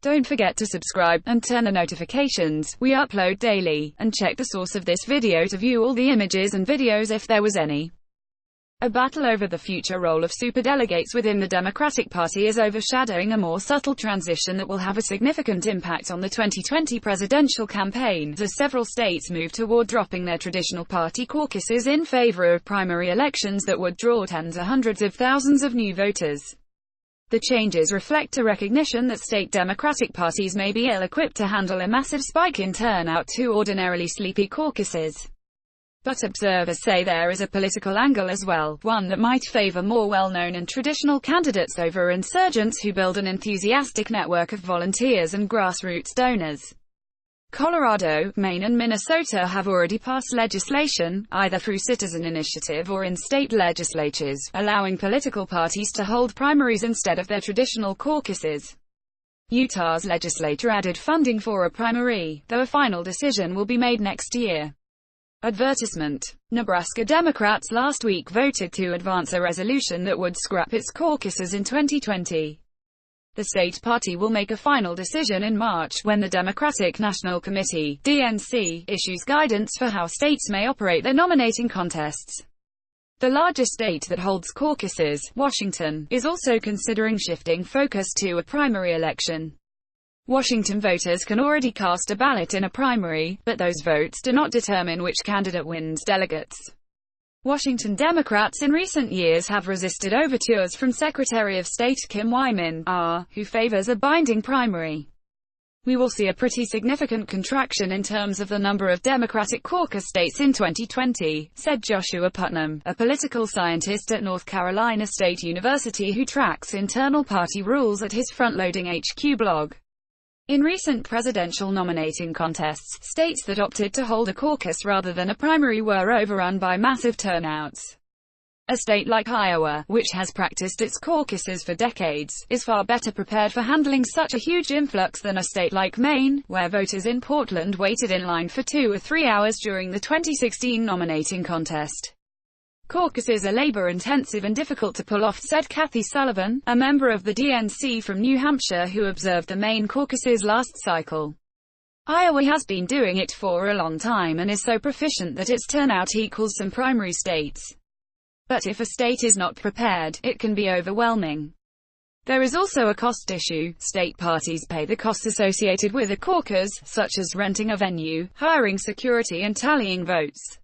Don't forget to subscribe, and turn on notifications. We upload daily, and check the source of this video to view all the images and videos if there was any. A battle over the future role of superdelegates within the Democratic Party is overshadowing a more subtle transition that will have a significant impact on the 2020 presidential campaign, as several states move toward dropping their traditional party caucuses in favor of primary elections that would draw tens or hundreds of thousands of new voters. The changes reflect a recognition that state Democratic parties may be ill-equipped to handle a massive spike in turnout to ordinarily sleepy caucuses. But observers say there is a political angle as well, one that might favor more well-known and traditional candidates over insurgents who build an enthusiastic network of volunteers and grassroots donors. Colorado, Maine and Minnesota have already passed legislation, either through citizen initiative or in state legislatures, allowing political parties to hold primaries instead of their traditional caucuses. Utah's legislature added funding for a primary, though a final decision will be made next year. Advertisement. Nebraska Democrats last week voted to advance a resolution that would scrap its caucuses in 2020. The state party will make a final decision in March, when the Democratic National Committee, DNC, issues guidance for how states may operate their nominating contests. The largest state that holds caucuses, Washington, is also considering shifting focus to a primary election. Washington voters can already cast a ballot in a primary, but those votes do not determine which candidate wins delegates. Washington Democrats in recent years have resisted overtures from Secretary of State Kim Wyman, who favors a binding primary. We will see a pretty significant contraction in terms of the number of Democratic caucus states in 2020, said Joshua Putnam, a political scientist at North Carolina State University who tracks internal party rules at his Frontloading HQ blog. In recent presidential nominating contests, states that opted to hold a caucus rather than a primary were overrun by massive turnouts. A state like Iowa, which has practiced its caucuses for decades, is far better prepared for handling such a huge influx than a state like Maine, where voters in Portland waited in line for 2 or 3 hours during the 2016 nominating contest. Caucuses are labor-intensive and difficult to pull off, said Kathy Sullivan, a member of the DNC from New Hampshire who observed the Maine caucuses last cycle. Iowa has been doing it for a long time and is so proficient that its turnout equals some primary states. But if a state is not prepared, it can be overwhelming. There is also a cost issue. State parties pay the costs associated with a caucus, such as renting a venue, hiring security and tallying votes.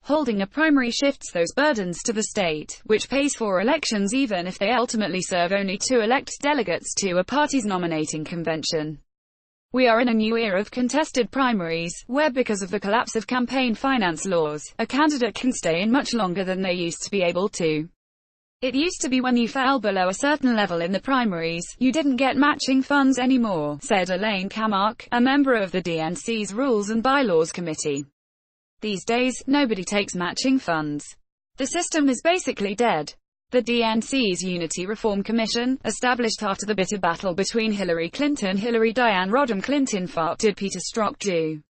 Holding a primary shifts those burdens to the state, which pays for elections even if they ultimately serve only to elect delegates to a party's nominating convention. We are in a new era of contested primaries, where because of the collapse of campaign finance laws, a candidate can stay in much longer than they used to be able to. It used to be when you fell below a certain level in the primaries, you didn't get matching funds anymore, said Elaine Kamarck, a member of the DNC's Rules and Bylaws Committee. These days, nobody takes matching funds. The system is basically dead. The DNC's Unity Reform Commission, established after the bitter battle between Hillary Clinton and Diane Rodham Clinton, did Peter Strzok do.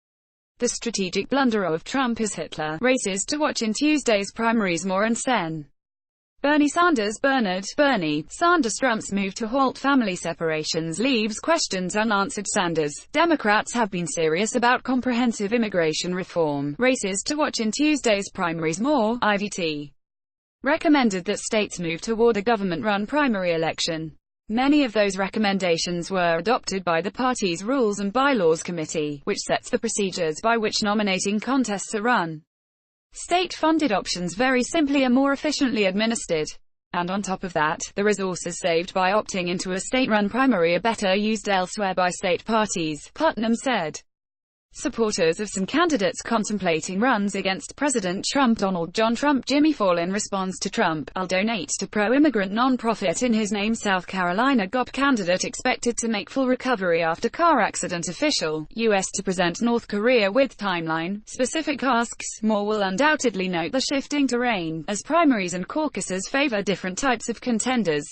The strategic blunder of Trump is Hitler. Races to watch in Tuesday's primaries. More and Sen. Bernie Sanders Bernie Sanders Trump's move to halt family separations leaves questions unanswered. Sanders, Democrats have been serious about comprehensive immigration reform. Races to watch in Tuesday's primaries. More, IVT recommended that states move toward a government-run primary election. Many of those recommendations were adopted by the party's Rules and Bylaws Committee, which sets the procedures by which nominating contests are run. State-funded options very simply are more efficiently administered. And on top of that, the resources saved by opting into a state-run primary are better used elsewhere by state parties, Putnam said. Supporters of some candidates contemplating runs against President Trump, Donald John Trump, Jimmy Fallin responds to Trump, "I'll donate to pro-immigrant non-profit in his name." South Carolina GOP candidate expected to make full recovery after car accident. Official, U.S. to present North Korea with timeline. Specific asks, more will undoubtedly note the shifting terrain, as primaries and caucuses favor different types of contenders.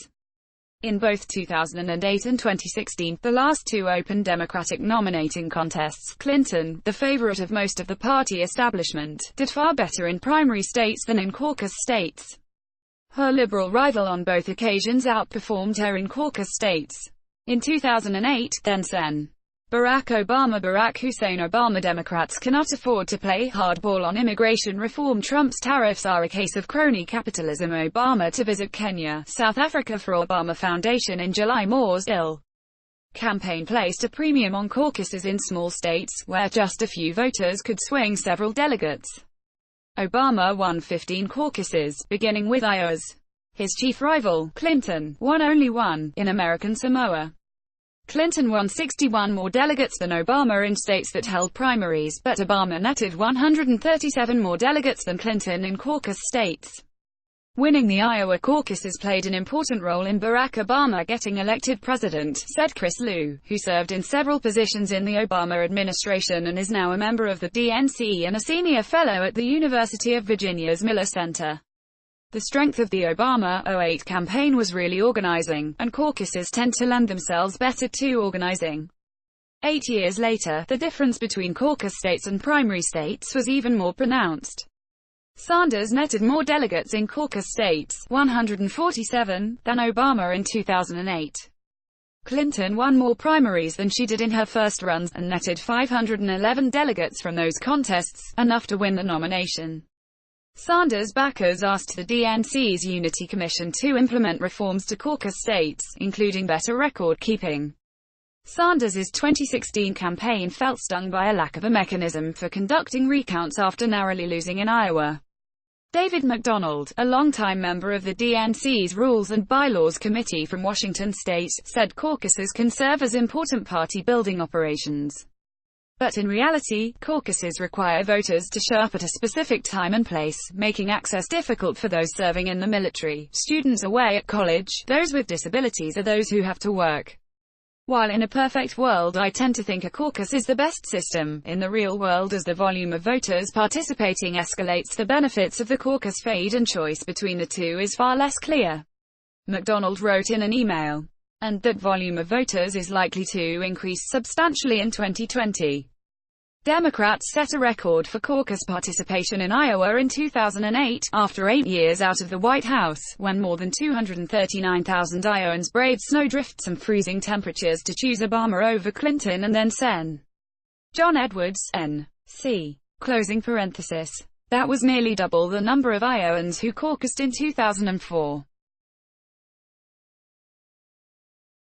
In both 2008 and 2016, the last two open Democratic nominating contests, Clinton, the favorite of most of the party establishment, did far better in primary states than in caucus states. Her liberal rival on both occasions outperformed her in caucus states. In 2008, then Sen. Barack Obama Barack Hussein Obama Democrats cannot afford to play hardball on immigration reform. Trump's tariffs are a case of crony capitalism. Obama to visit Kenya, South Africa for Obama Foundation in July. Moore's ill campaign placed a premium on caucuses in small states, where just a few voters could swing several delegates. Obama won 15 caucuses, beginning with Iowa's. His chief rival, Clinton, won only one, in American Samoa. Clinton won 61 more delegates than Obama in states that held primaries, but Obama netted 137 more delegates than Clinton in caucus states. Winning the Iowa caucuses played an important role in Barack Obama getting elected president, said Chris Lu, who served in several positions in the Obama administration and is now a member of the DNC and a senior fellow at the University of Virginia's Miller Center. The strength of the Obama '08 campaign was really organizing, and caucuses tend to lend themselves better to organizing. 8 years later, the difference between caucus states and primary states was even more pronounced. Sanders netted more delegates in caucus states, 147, than Obama in 2008. Clinton won more primaries than she did in her first runs, and netted 511 delegates from those contests, enough to win the nomination. Sanders' backers asked the DNC's Unity Commission to implement reforms to caucus states, including better record-keeping. Sanders' 2016 campaign felt stung by a lack of a mechanism for conducting recounts after narrowly losing in Iowa. David McDonald, a longtime member of the DNC's Rules and Bylaws Committee from Washington state, said caucuses can serve as important party-building operations. But in reality, caucuses require voters to show up at a specific time and place, making access difficult for those serving in the military, students away at college, those with disabilities, or those who have to work. While in a perfect world I tend to think a caucus is the best system, in the real world as the volume of voters participating escalates, the benefits of the caucus fade and choice between the two is far less clear. McDonald wrote in an email. And that volume of voters is likely to increase substantially in 2020. Democrats set a record for caucus participation in Iowa in 2008, after 8 years out of the White House, when more than 239,000 Iowans braved snowdrifts and freezing temperatures to choose Obama over Clinton and then Sen. John Edwards, N.C. Closing parenthesis. That was nearly double the number of Iowans who caucused in 2004.